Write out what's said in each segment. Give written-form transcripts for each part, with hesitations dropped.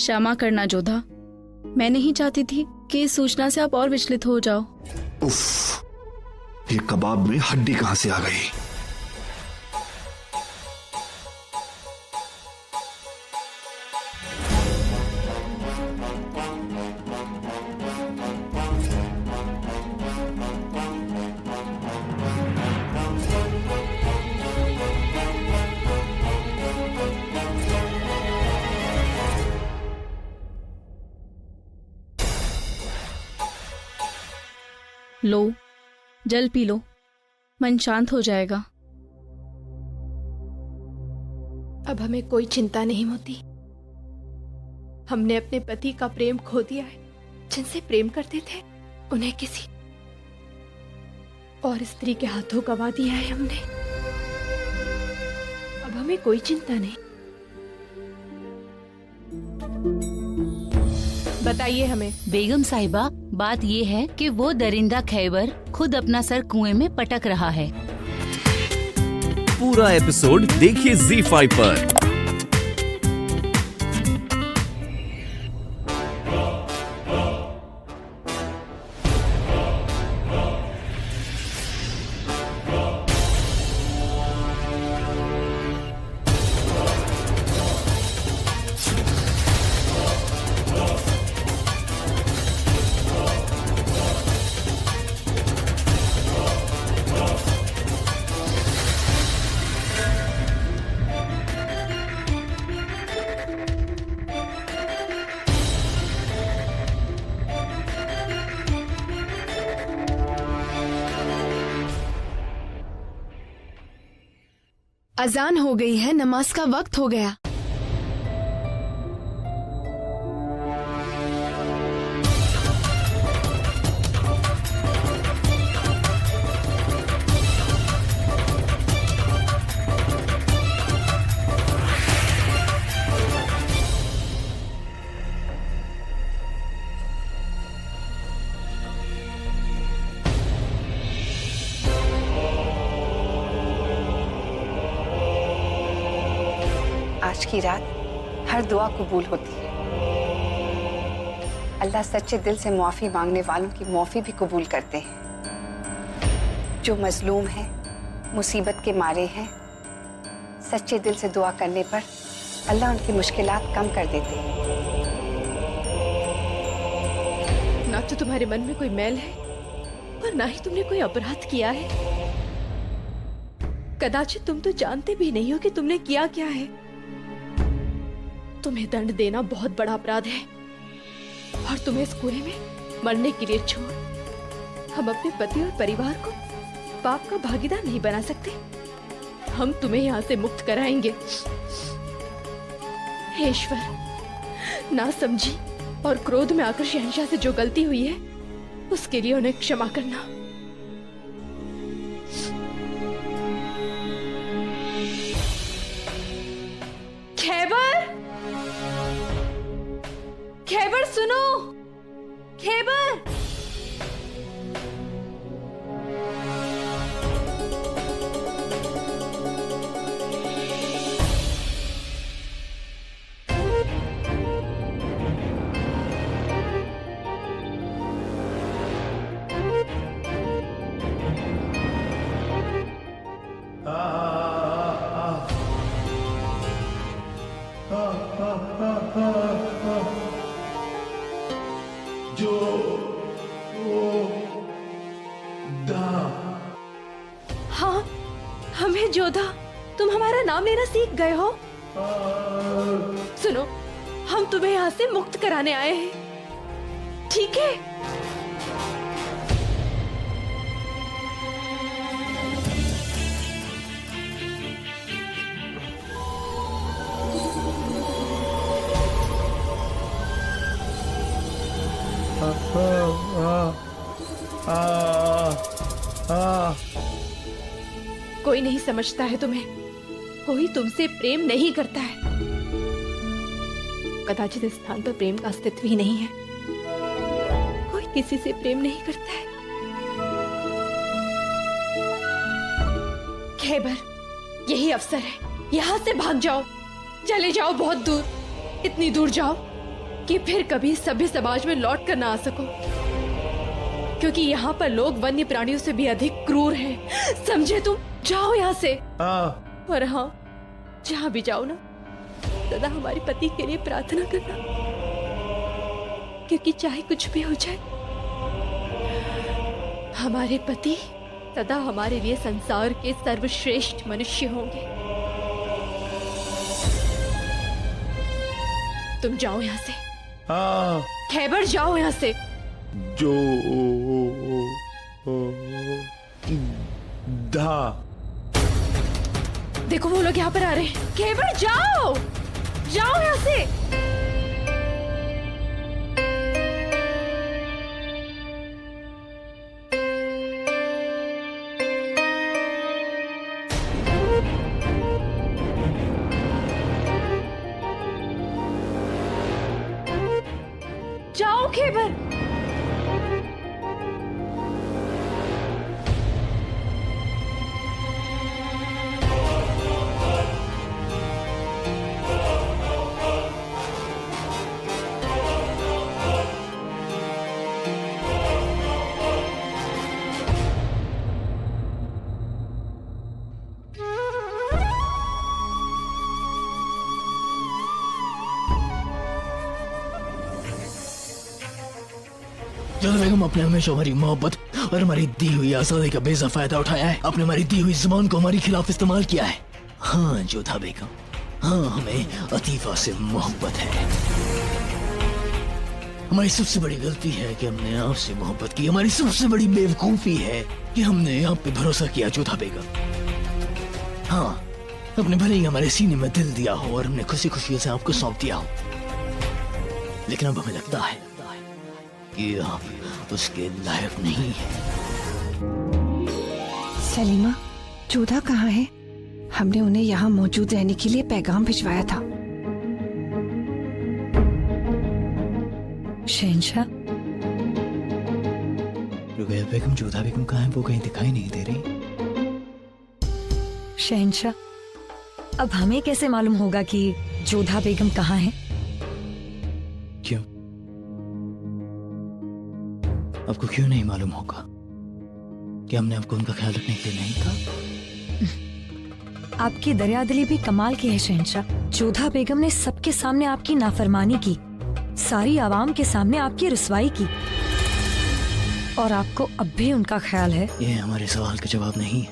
क्षमा करना जोधा, मैं नहीं चाहती थी कि इस सूचना से आप और विचलित हो जाओ। उफ, ये कबाब में हड्डी कहां से आ गई? लो, जल पी लो, मन शांत हो जाएगा। अब हमें कोई चिंता नहीं होती। हमने अपने पति का प्रेम खो दिया है। जिनसे प्रेम करते थे उन्हें किसी और स्त्री के हाथों गवा दिया है हमने। अब हमें कोई चिंता नहीं। बताइए हमें। बेगम साहिबा, बात ये है कि वो दरिंदा खैबर खुद अपना सर कुएं में पटक रहा है। पूरा एपिसोड देखिए ZEE5 पर। अजान हो गई है, नमाज का वक्त हो गया। आज की रात हर दुआ कबूल होती है। अल्लाह सच्चे दिल से मुआफी मांगने वालों की मुआफी भी कबूल करते हैं। जो मजलूम है, मुसीबत के मारे हैं, सच्चे दिल से दुआ करने पर अल्लाह उनकी मुश्किलात कम कर देते हैं। ना तो तुम्हारे मन में कोई मैल है और ना ही तुमने कोई अपराध किया है। कदाचित तुम तो जानते भी नहीं हो कि तुमने किया क्या है। तुम्हें दंड देना बहुत बड़ा अपराध है और तुम्हें इस कुएं में मरने के लिए छोड़ हम अपने पति और परिवार को पाप का भागीदार नहीं बना सकते। हम तुम्हें यहाँ से मुक्त कराएंगे। हे ईश्वर, ना समझी और क्रोध में आकर शहंशाह से जो गलती हुई है उसके लिए उन्हें क्षमा करना। खैबर सुनो, खैबर। हाँ, हमें जोधा, तुम हमारा नाम लेना सीख गए हो। सुनो, हम तुम्हें यहाँ से मुक्त कराने आए हैं, ठीक है? कोई नहीं समझता है तुम्हें, कोई तुमसे प्रेम नहीं करता है। कदाचित इस स्थान पर प्रेम का अस्तित्व ही नहीं है। कोई किसी से प्रेम नहीं करता है। खैबर, यही अवसर है, यहाँ से भाग जाओ, चले जाओ बहुत दूर, इतनी दूर जाओ कि फिर कभी सभ्य समाज में लौट कर ना आ सको, क्योंकि यहाँ पर लोग वन्य प्राणियों से भी अधिक क्रूर हैं। समझे तुम? जाओ यहाँ से। और हाँ, जहाँ भी जाओ ना, सदा हमारे पति के लिए प्रार्थना करना, क्योंकि चाहे कुछ भी हो जाए, हमारे पति सदा हमारे लिए संसार के सर्वश्रेष्ठ मनुष्य होंगे। तुम जाओ यहाँ से। खैबर, जाओ यहाँ से। जो धा। देखो वो लोग यहाँ पर आ रहे हैं। खैबर, जाओ, जाओ यहाँ से। जाओ खैबर। जोधा बेगम, आपने हमेशा हमारी मोहब्बत और हमारी दी हुई आजादी का बेजा फायदा उठाया है। आपने हमारी दी हुई जुबान को हमारे खिलाफ इस्तेमाल किया है। हाँ जोधा बेगम, हाँ, हमें अतीफा से मोहब्बत है। हमारी सबसे बड़ी गलती है कि हमने आपसे मोहब्बत की। हमारी सबसे बड़ी बेवकूफी है कि हमने आप पे भरोसा किया जोधा बेगम। हाँ, अपने भले ही हमारे सीने में दिल दिया हो और हमने खुशी खुशी से आपको सौंप दिया हो, लेकिन अब हमें लगता है कि आप उसके लायक नहीं है। सलीमा, जोधा कहाँ है? हमने उन्हें यहाँ मौजूद रहने के लिए पैगाम भिजवाया था। शहंशाह, रुकैया बेगम, जोधा बेगम कहाँ है? वो कहीं दिखाई नहीं दे रही। शहंशाह, अब हमें कैसे मालूम होगा कि जोधा बेगम कहाँ है? क्यों? आपको क्यों नहीं मालूम होगा कि हमने आपको उनका ख्याल रखने के लिए नहीं कहा? आपकी दरियादिली भी कमाल की है शहंशाह। जोधा बेगम ने सबके सामने आपकी नाफरमानी की, सारी आवाम के सामने आपकी रुसवाई की, और आपको अब भी उनका ख्याल है। ये हमारे सवाल का जवाब नहीं है।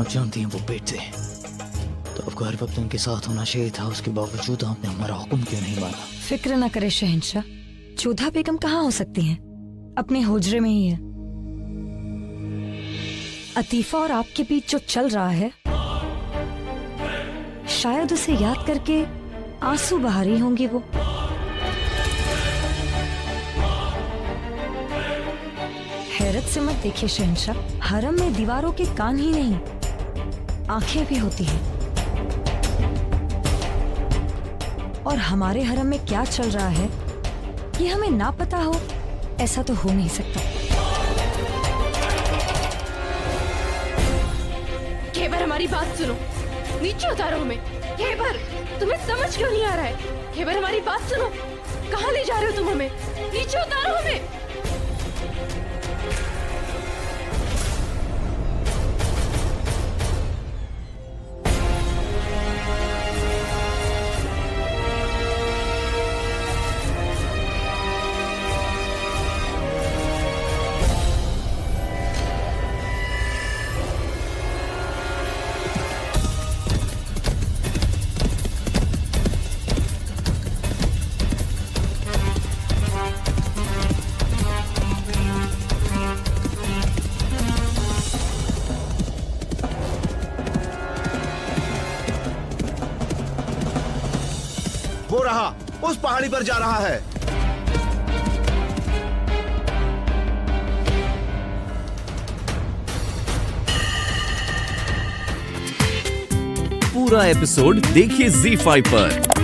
आप जानती हैं वो बेटे हैं, तो आपको हर वक्त उनके साथ होना चाहिए था। उसके बावजूद आपने हमारा हुक्म क्यों नहीं माना? फिक्र न करे शहंशाह, जोधा बेगम कहाँ हो सकती हैं? अपने हुजरे में ही है। अतीफा और आपके बीच जो चल रहा है, शायद उसे याद करके आंसू बहा रही होंगी वो। हैरत से मत देखिए शहंशाह, हरम में दीवारों के कान ही नहीं, आंखें भी होती हैं। और हमारे हरम में क्या चल रहा है ये हमें ना पता हो, ऐसा तो हो नहीं सकता। खैबर, हमारी बात सुनो, नीचे उतारो हमें। खैबर, तुम्हें समझ क्यों नहीं आ रहा है? खैबर, हमारी बात सुनो, कहाँ ले जा रहे हो तुम हमें? नीचे उतारो हमें। वो रहा, उस पहाड़ी पर जा रहा है। पूरा एपिसोड देखिए ZEE5 पर।